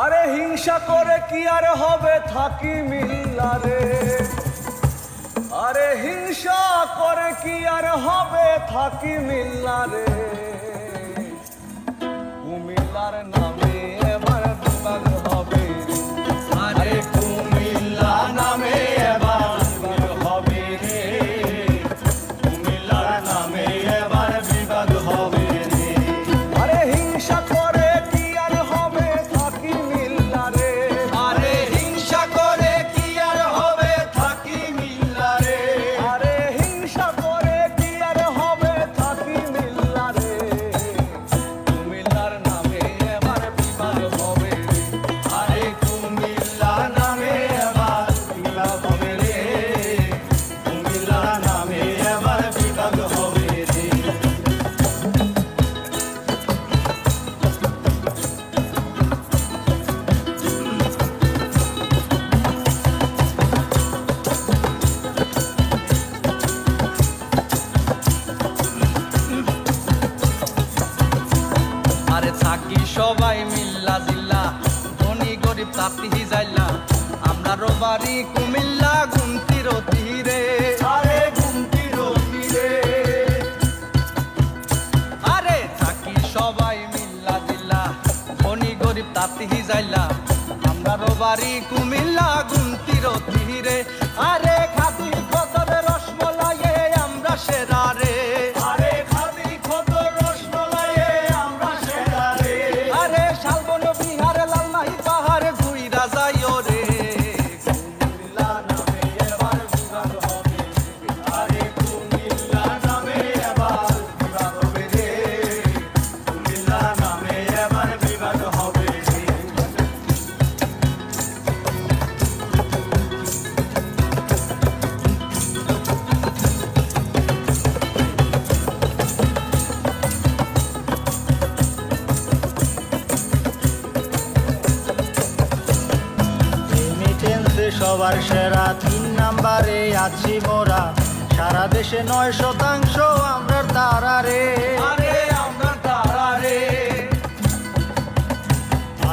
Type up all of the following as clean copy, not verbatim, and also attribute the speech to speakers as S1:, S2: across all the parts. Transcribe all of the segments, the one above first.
S1: আরে হিংসা করে কি আর হবে থাকি মিল্লারে, আরে হিংসা করে কি আর হবে থাকি মিল্লারে, কুমিল্লার নামে এবার বিভাগ হবে, আরে কুমিল্লা নামে এবার বিভাগ হবে রে, কুমিল্লার নামে এবার বিভাগ হবে রে। আরে হিংসা করে কি আর হবে থাকি মিল্লারে,
S2: আরে হিংসা করে কি আর হবে থাকি মিল্লারে,
S1: আরে হিংসা করে কি আর হবে থাকি মিল্লারে, কুমিল্লার নামে এবার বিভাগ হবে রে,
S2: আরে কুমিল্লা নামে এবার বিভাগ হবে রে, কুমিল্লা নামে এবার বিভাগ হবে রে। আরে থাকি সবাই মিল্লা জিল্লা, ধনী গরিব তাতি যাইলা, আমরারও বাড়ি কুমিল্লা গুমতির তীরে,
S1: আরে গুমতির তীরে,
S2: আরে থাকি সবাই মিল্লা জিল্লা, ধনী গরিব তাতি যাইলা, আমরারও বাড়ি কুমিল্লা গুমতির তীরে, আরে খাতি কতরে রসমলাইয়ে আমরা সেরা রে,
S1: আরে খাদি কত রসমালাইয়ে আমরা সেরা রে,
S2: আরে শালবন বিহার লালমাহি পাহাড় ঘুইরা যাইও রে,
S1: কুমিল্লা নামে এবার বিভাগ হবে, আরে কুমিল্লা নামে এবার বিভাগ হবে রে, কুমিল্লা নামে এবার বিভাগ হবে রে।
S3: রেমিটেন্সে সবার সেরা 3 নাম্বারে আছি মোরা, সারা দেশে 9% আমরা তারা রে,
S1: আরে আমরা তারা রে,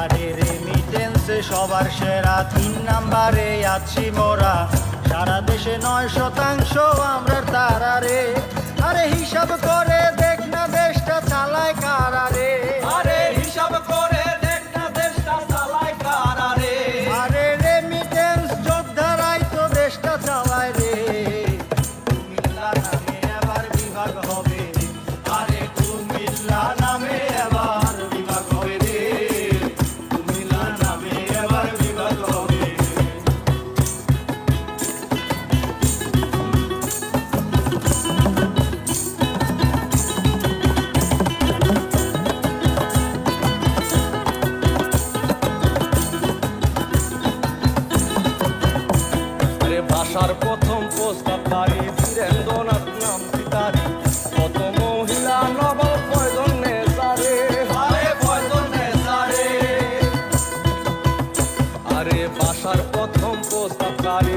S3: আরে রেমিটেন্সে সবার সেরা 3 নাম্বারে আছি মোরা, সারা দেশে 9% আমরা তারা রে, আরে হিসাব করে দেখ না দেশটা চালায় কারা রে,
S2: আরে হিসাব করে দেখ না দেশটা চালায় কারা রে,
S3: আরে রেমিটেন্স যোদ্ধারাই তো দেশটা চালায় রে, কুমিল্লা নামে এবার বিভাগ হবে,
S2: আরে কুমিল্লা নামে এবার বিভাগ হবে রে, কুমিল্লা নামে এবার বিভাগ হবে।
S1: আরে ভাষার প্রথম প্রস্তাবকারী বীরেন্দ্রনাথ নাম পিতারি, কত মহিলা নবাব প্রয়োজন নেতারে,
S2: আরে পয়জন নেতারে,
S1: আরে ভাষার প্রথম প্রস্তাবকারী